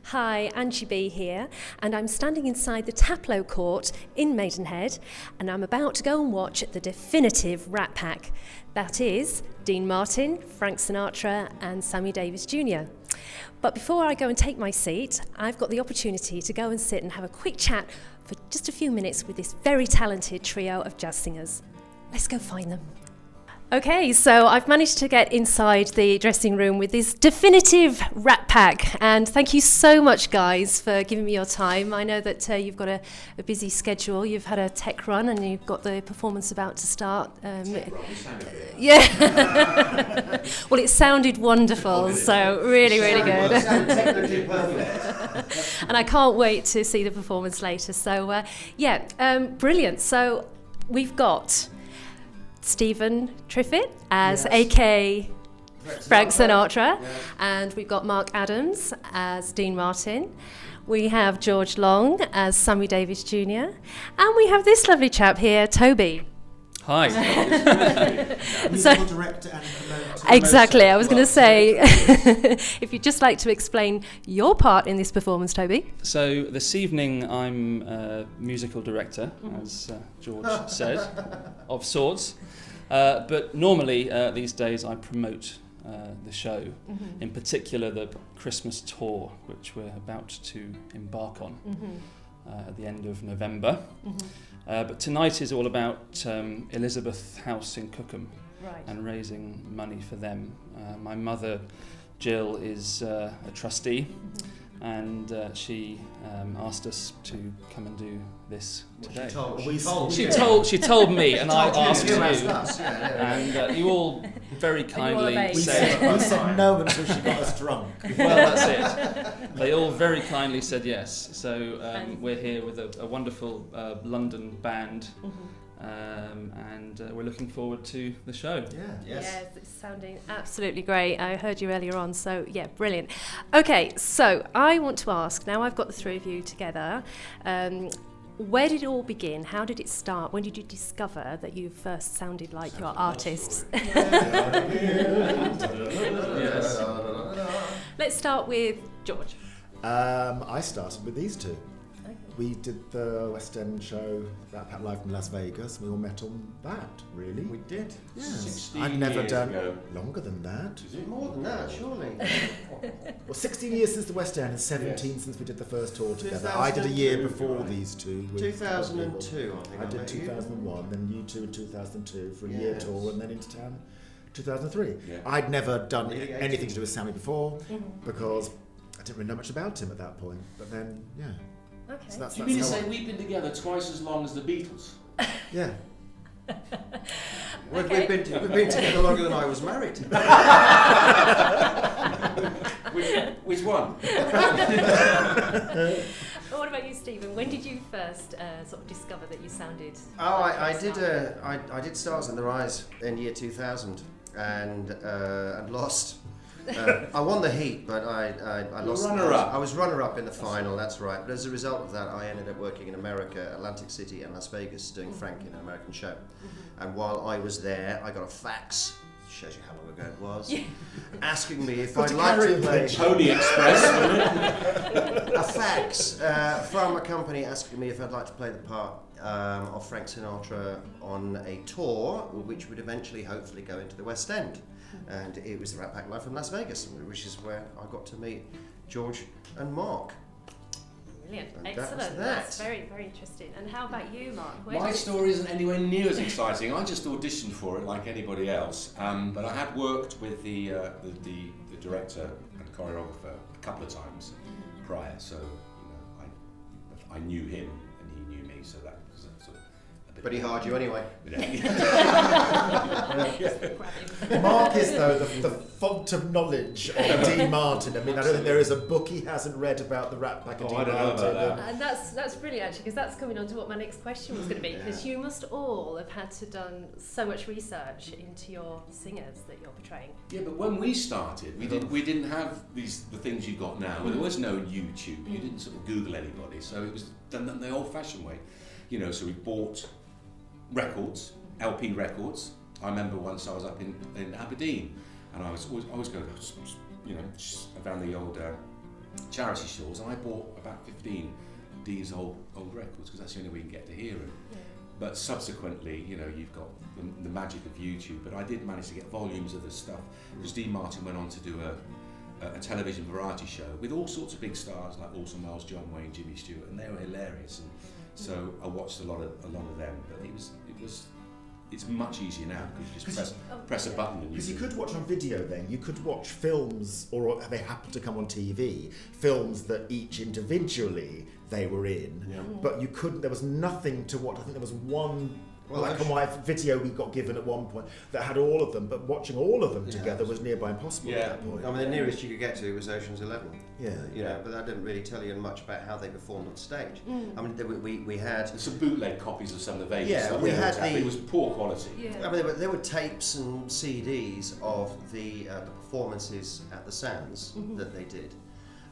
Hi, Angie B here, and I'm standing inside the Taplow Court in Maidenhead, and I'm about to go and watch the definitive Rat Pack. That is Dean Martin, Frank Sinatra, and Sammy Davis Jr. But before I go and take my seat, I've got the opportunity to go and sit and have a quick chat for just a few minutes with this very talented trio of jazz singers. Let's go find them. Okay, so I've managed to get inside the dressing room with this definitive Rat Pack, and thank you so much, guys, for giving me your time. I know that you've got a busy schedule. You've had a tech run, and you've got the performance about to start. Yeah. Well, it sounded wonderful, so really good. And I can't wait to see the performance later. So, brilliant. So we've got Stephen Triffitt as A.K. Frank Sinatra, and we've got Mark Adams as Dean Martin. We have George Long as Sammy Davis Jr. And we have this lovely chap here, Toby. Hi. Musical director and promoter. Exactly, I was going to say, if you'd just like to explain your part in this performance, Toby. So this evening I'm a musical director, as George said, of sorts. But normally these days I promote the show, in particular the Christmas tour, which we're about to embark on at the end of November. But tonight is all about Elizabeth House in Cookham, and raising money for them. My mother, Jill, is a trustee, and she asked us to come and do this today. She told me, and I asked you, and you all very kindly said. We said no until she got us drunk. Well, that's it. They all very kindly said yes. So we're here with a wonderful London band. And we're looking forward to the show. Yes, it's sounding absolutely great. I heard you earlier on, so yeah, brilliant. Okay, so I want to ask, now I've got the three of you together, where did it all begin? How did it start? When did you discover that you first sounded like your artists? Yes. Let's start with George. I started with these two. We did the West End show, Rat Pack Live from Las Vegas. We all met on that, really. We did. Yes. 16 I've never years done ago. longer than that. Is it more than that, surely? Well, 16 years since the West End and 17 since we did the first tour together. I did a year before these two. With 2002, I think. I did 2001, then you two in 2002 for a year tour, and then into town 2003. Yeah. I'd never done anything to do with Sammy before because I didn't really know much about him at that point. But then, yeah. Okay. So that's Do you mean to how say we've been together twice as long as the Beatles? Yeah. We've been together longer than I was married. Which one? What about you, Stephen? When did you first sort of discover that you sounded? I did Stars in the Rise in year 2000 and lost. I won the heat, but I lost. Runner-up. I was runner-up in the final. That's right. But as a result of that, I ended up working in America, Atlantic City, and Las Vegas, doing Frank in an American show. And while I was there, I got a fax. Shows you how long ago it was. Asking me if I'd like to play. Pony Express. A fax from a company asking me if I'd like to play the part of Frank Sinatra on a tour, which would eventually, hopefully, go into the West End. And it was the Rat Pack Live from Las Vegas, which is where I got to meet George and Mark. Brilliant, And excellent. That's very, very interesting. And how about you, Mark? My story isn't anywhere near as exciting. I just auditioned for it like anybody else. But I had worked with the director and choreographer a couple of times prior, so I knew him and he knew me, so that was sort of a bit. But he hired you anyway. Mark is, though, the font of knowledge of Dean Martin. I mean, I don't think there is a book he hasn't read about the Rat Pack of Dean Martin. I don't know about that. And that's brilliant, actually, because that's coming on to what my next question was going to be, because you must all have had to done so much research into your singers that you're portraying. Yeah, but when we started, we didn't have the things you got now. There was no YouTube. You didn't sort of Google anybody, so it was done the old-fashioned way. So we bought records, LP records. I remember once I was up in Aberdeen, and I was always going, around the old charity stores, and I bought about 15 of Dean's old records because that's the only way you can get to hear them. Yeah. But subsequently, you know, you've got the magic of YouTube. But I did manage to get volumes of the stuff because Dean Martin went on to do a television variety show with all sorts of big stars like Orson Welles, John Wayne, Jimmy Stewart, and they were hilarious. And so I watched a lot of them. But it's much easier now because you just press a button. Because you could watch on video then. You could watch films, or they happen to come on TV, films that each individually they were in. Yeah. But you couldn't, there was nothing to watch. I think there was one black and white video we got given at one point that had all of them, but watching all of them together was nearby impossible at that point. I mean, the nearest you could get to was Ocean's 11. Yeah. You know, but that didn't really tell you much about how they performed on stage. I mean, we had some bootleg copies of some of the Vegas yeah, stuff. We had but it was poor quality. Yeah. I mean, there were tapes and CDs of the performances at the Sands that they did,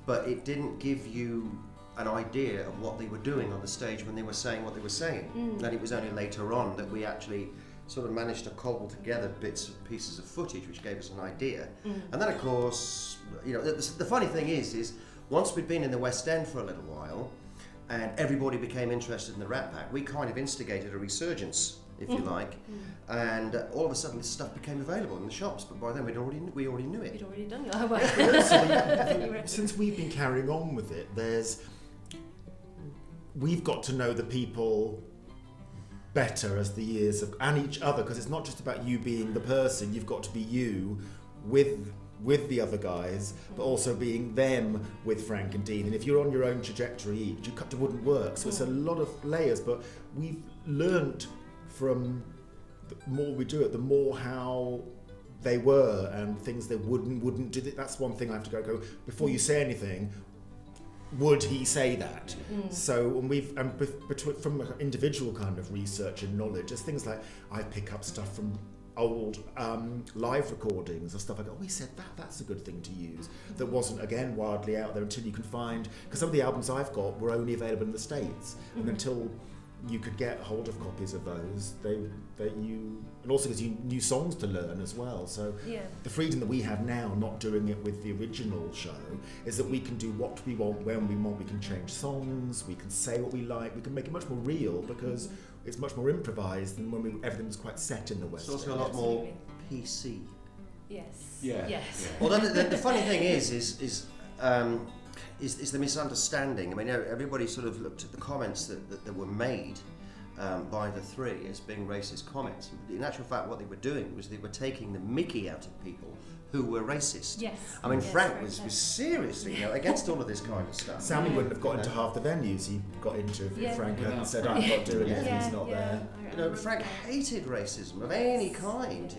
but it didn't give you an idea of what they were doing on the stage when they were saying what they were saying. And it was only later on that we actually sort of managed to cobble together bits and pieces of footage which gave us an idea. And then of course, you know, the funny thing is once we'd been in the West End for a little while and everybody became interested in the Rat Pack, we kind of instigated a resurgence, if you like, and all of a sudden this stuff became available in the shops, but by then we already knew it. You'd already done your homework. Since we've been carrying on with it, we've got to know the people better as the years and each other, because it's not just about you being the person, you've got to be you with the other guys, but also being them with Frank and Dean. And if you're on your own trajectory each, it wouldn't work. So it's a lot of layers, but we've learnt from the more we do it, the more how they were and things they wouldn't do. That's one thing I have to go before you say anything. Would he say that? So, and from individual kind of research and knowledge, there's things like I pick up stuff from old live recordings of stuff. I go, we said that's a good thing to use. That wasn't, again, wildly out there until you can find, because some of the albums I've got were only available in the States, and until you could get hold of copies of those, and also because you new songs to learn as well. So the freedom that we have now, not doing it with the original show, is that we can do what we want, when we want. We can change songs, we can say what we like, we can make it much more real because it's much more improvised than when everything was quite set in the West. It's also a lot more PC. Yes. Yeah. Yes. Well, the funny thing is the misunderstanding. I mean, everybody sort of looked at the comments that were made by the three as being racist comments. In actual fact, what they were doing was they were taking the mickey out of people who were racist. Yes. I mean, Frank was seriously, against all of this kind of stuff. Sammy wouldn't have got into half the venues he got into if Frank hadn't said, I'm not doing it, he's not there. Frank hated racism of any kind,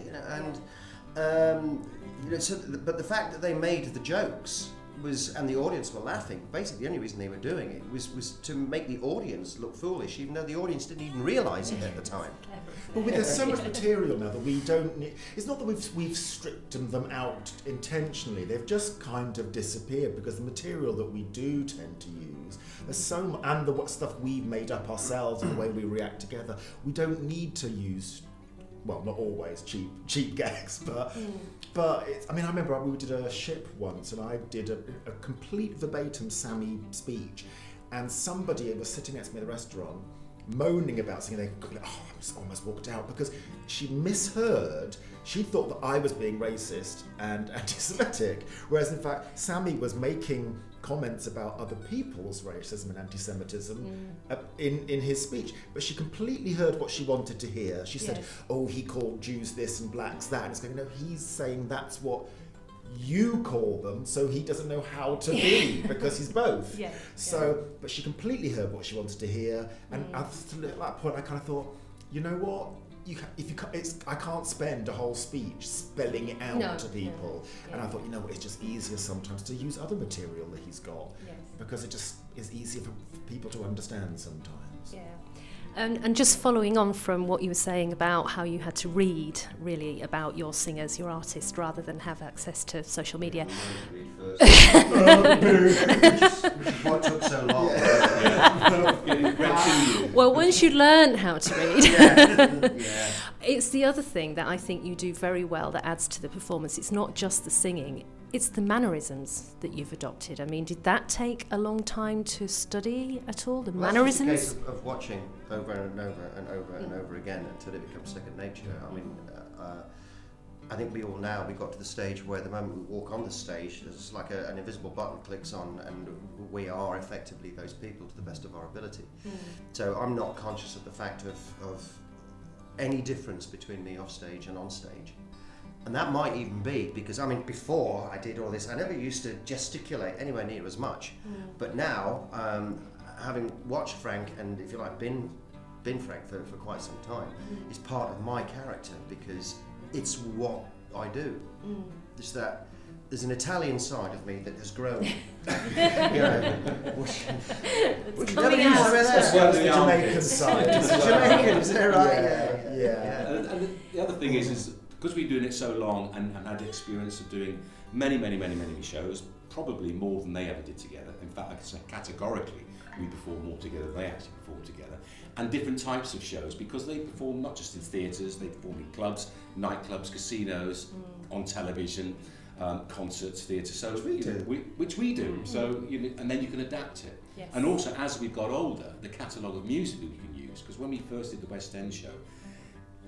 but the fact that they made the jokes and the audience were laughing, basically the only reason they were doing it was to make the audience look foolish, even though the audience didn't even realise it at the time. But there's so much material now that we don't need. It's not that we've stripped them out intentionally, they've just kind of disappeared because the material that we do tend to use, there's so much, and the stuff we've made up ourselves and the way we react together, we don't need to use, well, not always cheap gags, but it's, I mean, I remember we did a ship once and I did a complete verbatim Sammy speech, and somebody was sitting next to me at the restaurant moaning about something. I almost walked out because she misheard. She thought that I was being racist and anti-Semitic, whereas in fact Sammy was making comments about other people's racism and anti-Semitism in his speech, but she completely heard what she wanted to hear. She said, "Oh, he called Jews this and blacks that." And it's going, no, he's saying that's what you call them, so he doesn't know how to be because he's both. But she completely heard what she wanted to hear, and at that point I kind of thought, you know what? I can't spend a whole speech spelling it out to people, and I thought, you know what, it's just easier sometimes to use other material that he's got, because it just is easier for people to understand sometimes. And just following on from what you were saying about how you had to read really about your singers, your artists, rather than have access to social media. Which is what took so long. Well, once you learn how to read, it's the other thing that I think you do very well that adds to the performance. It's not just the singing. it's the mannerisms that you've adopted. I mean, did that take a long time to study at all, the mannerisms? It's a case of watching over and over and over and over again until it becomes second nature. I mean, I think we got to the stage where the moment we walk on the stage, there's like an invisible button clicks on, and we are effectively those people to the best of our ability. So I'm not conscious of the fact of any difference between me off stage and on stage. And that might even be because, I mean, before I did all this, I never used to gesticulate anywhere near as much. But now, having watched Frank and, if you like, been Frank for quite some time, is part of my character because it's what I do. It's that there's an Italian side of me that has grown. It's coming out. That's the Jamaican side. It's the Jamaican, is that right? Yeah. And the other thing is because we've been doing it so long and had the experience of doing many shows, probably more than they ever did together. In fact, I can say categorically, we perform more together than they actually perform together. And different types of shows, because they perform not just in theatres, they perform in clubs, nightclubs, casinos, on television, concerts, theatre shows, which we do. So, and then you can adapt it. Yes. And also, as we've got older, the catalogue of music that we can use, because when we first did the West End show,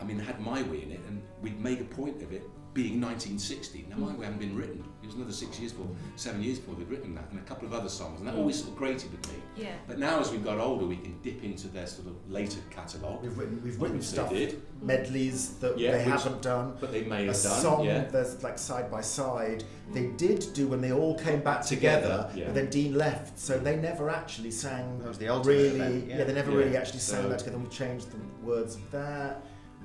I mean, it had My Way in it, and we'd make a point of it being 1960. Now, My Way hadn't been written. It was another 7 years before they'd written that, and a couple of other songs, and that always sort of grated with me. Yeah. But now, as we've got older, we can dip into their sort of later catalogue. We've written stuff, did. medleys that they haven't done. But they may have a done. song, there's like Side by Side. They did do when they all came back together, yeah. and then Dean left, so they never actually sang. That was the ultimate really. event, They never really actually So- sang that together. We changed the words of that.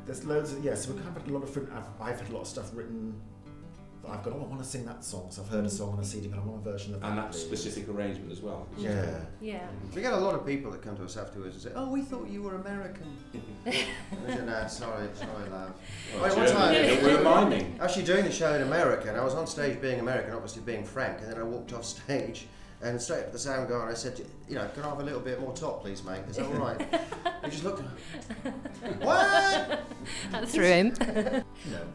There's loads of so we've kind of had a lot of different. I've had a lot of stuff written. I've gone, I want to sing that song, so I've heard a song on a CD, but I want a version of that. And that please. specific arrangement as well. Yeah. Yeah. We get a lot of people that come to us afterwards and say, "Oh, we thought you were American." And I said, "No, sorry, love." Well, one time, we're miming. actually doing the show in America, and I was on stage being American, obviously being Frank, and then I walked off stage and straight up to the sound guy and I said, "Can I have a little bit more top, please, mate? Is that all right?" He just looked at me. What? That threw him. No.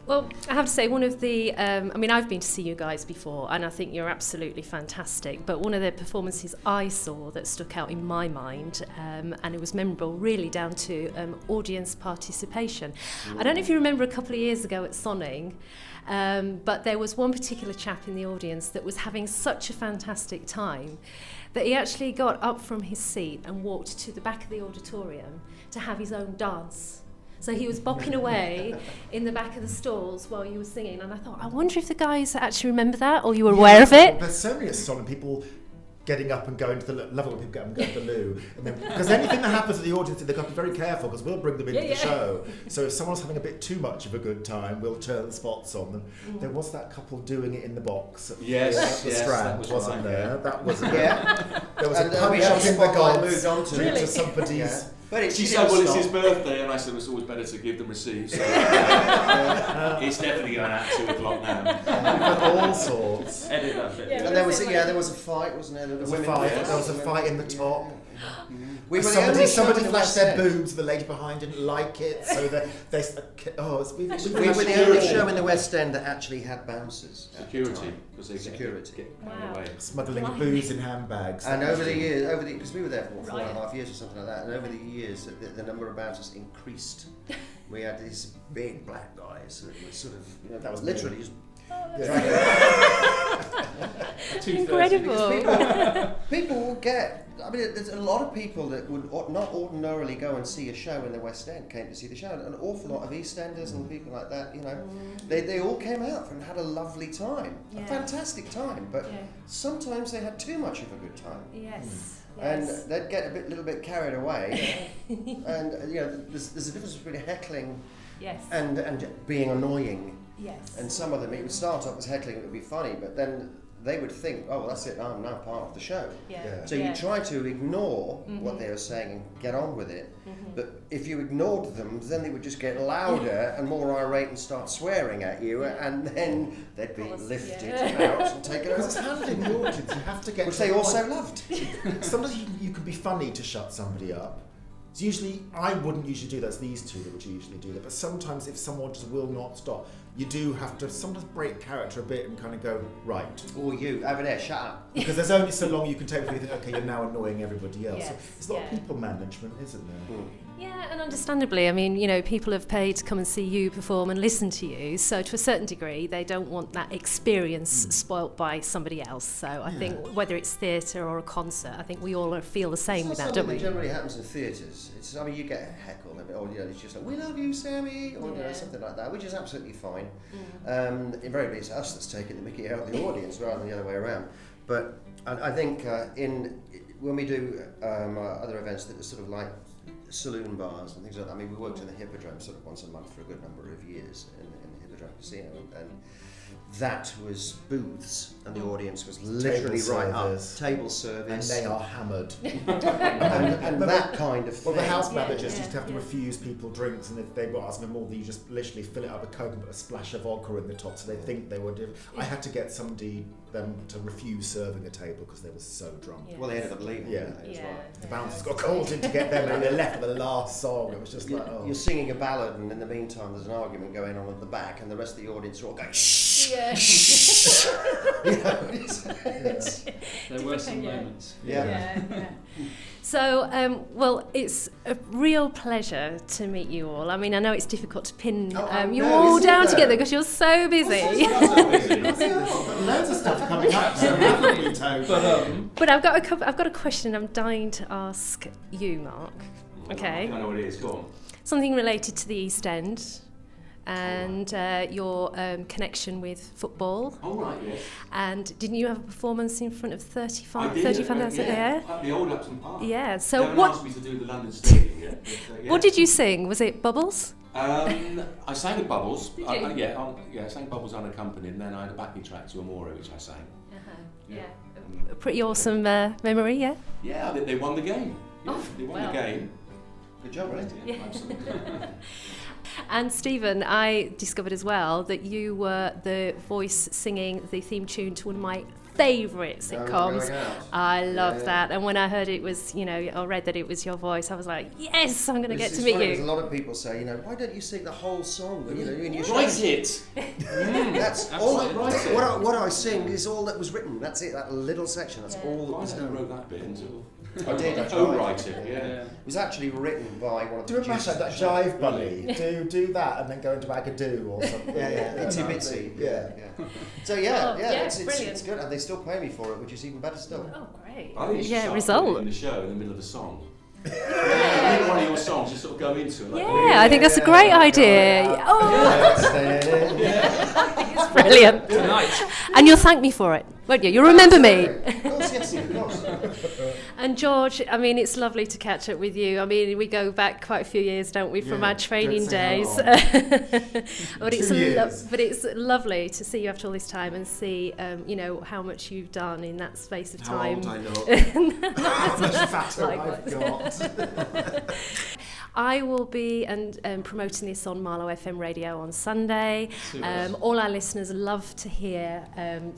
Well, I have to say, one of the, I've been to see you guys before, and I think you're absolutely fantastic, but one of the performances I saw that stuck out in my mind, and it was memorable, really down to audience participation. I don't know if you remember a couple of years ago at Sonning, but there was one particular chap in the audience that was having such a fantastic time that he actually got up from his seat and walked to the back of the auditorium to have his own dance. So he was bopping away in the back of the stalls while you were singing, and I thought, I wonder if the guys actually remember that, or you were aware of it? There's so many songs, people getting up and going to the level of people getting up and going to the loo, and then because anything that happens to the audience, they've got to be very careful because we'll bring them into the show. So if someone's having a bit too much of a good time, we'll turn the spots on them. There was that couple doing it in the box at the Strand, wasn't there? That was There was a punch up in the gods moved on to Really? to somebody's. But She said, well, it's his birthday, and I said, it's always better to give than receive, so it's definitely going out 2 o'clock now. All sorts. Edit that bit. Yeah. And there was a fight, wasn't there? There was a fight in the top. We were the only Somebody show in the flashed West their End. boobs, the lady behind didn't like it, so they We were the only show in the West End that actually had bouncers. at the Security, time. because they Security. get Wow. carried away. smuggling Blimey. booze in handbags. And over the years, because we were there for 4.5 Right. years or something like that, and over the years, the number of bouncers increased. We had these big black guys that were sort of, That was literally just Incredible. people will get. I mean, there's a lot of people that would not ordinarily go and see a show in the West End came to see the show. An awful lot of EastEnders and people like that, they all came out and had a lovely time, Yeah. a fantastic time. But Yeah. sometimes they had too much of a good time. Yes. And they'd get a little bit carried away, and there's a difference between heckling Yes. and being annoying. Yes. And some of them, it would start off as heckling, it would be funny, but then they would think, oh, well, that's it, I'm now part of the show. Yeah. So you try to ignore what they were saying and get on with it, but if you ignored them, then they would just get louder and more irate and start swearing at you, and then they'd be lifted out and taken Because it's out, handling the audience, you have to get. which to they the also point. loved. Sometimes you can be funny to shut somebody up. It's usually, I wouldn't usually do that, it's these two that would usually do that, but sometimes if someone just will not stop, you do have to sometimes break character a bit and kind of go, right. Or you, over there, shut up. Because there's only so long you can take before you think, okay, you're now annoying everybody else. Yes, So it's a lot of people management, isn't there? Yeah, and understandably, I mean, you know, people have paid to come and see you perform and listen to you, so to a certain degree, they don't want that experience spoilt by somebody else. So I think whether it's theatre or a concert, I think we all feel the same with that, don't we? It generally happens in theatres. I mean, you get heckled, or you know, it's just like, we love you, Sammy, or you know, something like that, which is absolutely fine. Invariably, it's us that's taking the mickey out of the audience rather than the other way around. But I think when we do other events that are sort of like saloon bars and things like that. I mean, we worked in the Hippodrome sort of once a month for a good number of years in the Hippodrome Casino, and that was booths, and the audience was literally right up, table service, and they are hammered. and that kind of thing. Well, the house managers used to have to refuse people drinks, and if they were asking them more, you just literally fill it up with Coke and put a splash of vodka in the top, so they think they were. I had to get them to refuse serving a table because they were so drunk. Yes. Well, they ended up leaving. As well. The bouncers got called in to get them, and they left for the last song. It was just like, oh. You're singing a ballad, and in the meantime, there's an argument going on at the back, and the rest of the audience are all going shh. Yeah. There were some moments. Yeah. So, well, it's a real pleasure to meet you all. I mean, I know it's difficult to pin you all down together because you're so busy. Loads of stuff coming up. But I've got a question I'm dying to ask you, Mark. Okay. I know what it is. Go on. Something related to the East End. And your connection with football. Oh, right, yes. And didn't you have a performance in front of 35,000 yeah. there? At the old Upton Park. Yeah, so they haven't what... asked me to do the London Stadium yet. But, yeah. What did you sing? Was it Bubbles? I sang at Bubbles. I sang Bubbles unaccompanied, and then I had a backing track to Amore, which I sang. A pretty awesome memory, yeah? Yeah, they won the game. Yeah, they won the game. Good job, right? Yeah, absolutely. And Stephen, I discovered as well that you were the voice singing the theme tune to one of my favourite sitcoms. I love that. And when I heard it was, or read that it was your voice, I was like, yes, I'm going to get to meet you. A lot of people say, why don't you sing the whole song? When you write it. That's all. What I sing is all that was written. That's it. That little section. That's all that was done. I wrote that bit until. I did. I write it. Yeah. It was actually written by one of the Do a mashup, that Jive Bunny. Do that and then go into Agadoo or something. Itsy Bitsy. Yeah. So it's good, and they still pay me for it, which is even better still. Oh, great. I think you should start result. in the show in the middle of a song. One of your songs you sort of go into. I think that's a great idea. It's brilliant. Tonight. And you'll thank me for it, won't you? You'll remember me. Of course, yes, of course. And George, I mean, it's lovely to catch up with you. I mean, we go back quite a few years, don't we, from our training days? But it's lovely to see you after all this time and see, how much you've done in that space of time. How old I look. How much fatter I've got. I will be promoting this on Marlow FM radio on Sunday. All our listeners love to hear, an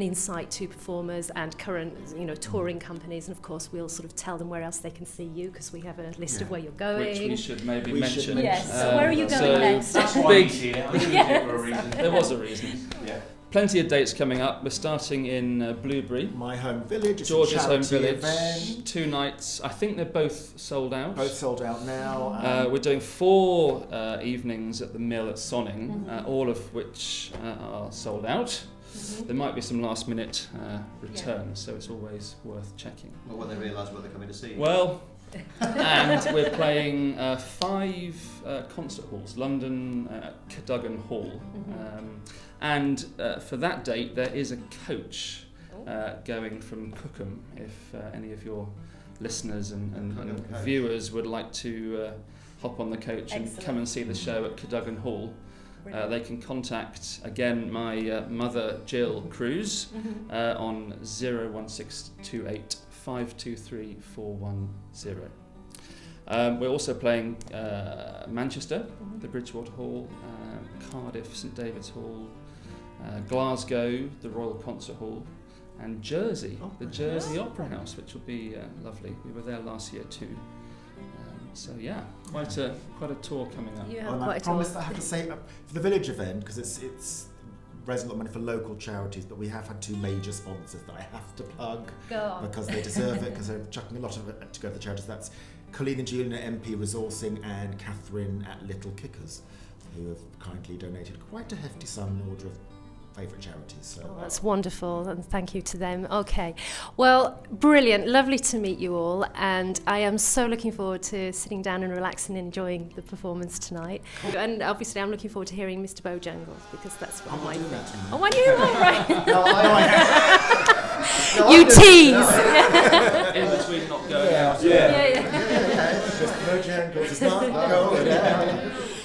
insight to performers and current, touring companies. And of course, we'll sort of tell them where else they can see you because we have a list of where you're going. Which we should maybe mention. Yes. So where are you going next? That's why he's here. I'm here for a reason. There was a reason. Yeah. Plenty of dates coming up. We're starting in Blueberry. My home village. It's George's home charity village. Event. 2 nights. I think they're both sold out. Both sold out now. We're doing 4 evenings at the Mill at Sonning, all of which are sold out. There might be some last minute returns, so it's always worth checking. Well, when they realise what they're coming to see. Well, and we're playing 5 concert halls. London, Cadogan Hall. And for that date, there is a coach going from Cookham, if any of your listeners and viewers would like to hop on the coach and come and see the show at Cadogan Hall. They can contact, again, my mother, Jill Cruse, on 01628 523 410. We're also playing Manchester, the Bridgewater Hall, Cardiff, St David's Hall, Glasgow, the Royal Concert Hall, and Jersey, the Jersey Opera House, which will be lovely. We were there last year too. So yeah, quite a tour coming up. You Well, have and I quite a promise tour. I have to say for the village event, because it's raising a lot of money for local charities, but we have had 2 major sponsors that I have to plug Go on. because they deserve it, because they're chucking a lot of it to go to the charities. That's Colleen and Julian at MP Resourcing and Catherine at Little Kickers, who have kindly donated quite a hefty sum in order of favourite charities. So Oh, that's wonderful, and thank you to them. Okay, well, brilliant, lovely to meet you all, and I am so looking forward to sitting down and relaxing and enjoying the performance tonight. And obviously, I'm looking forward to hearing Mr. Bojangles, because that's one of my that tonight. Oh, are you? All right. No, You I do. tease. In between not going out. Yeah. just Bojangles is not going out.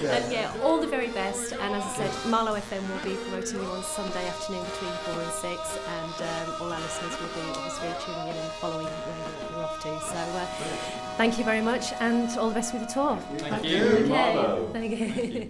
And yeah, all the very best. And as I said, Marlow FM will be promoting you on Sunday afternoon between 4 and 6, and all our listeners will be obviously tuning in and following where you're off to. So thank you very much, and all the best with the tour. Thank you. Okay. Thank you.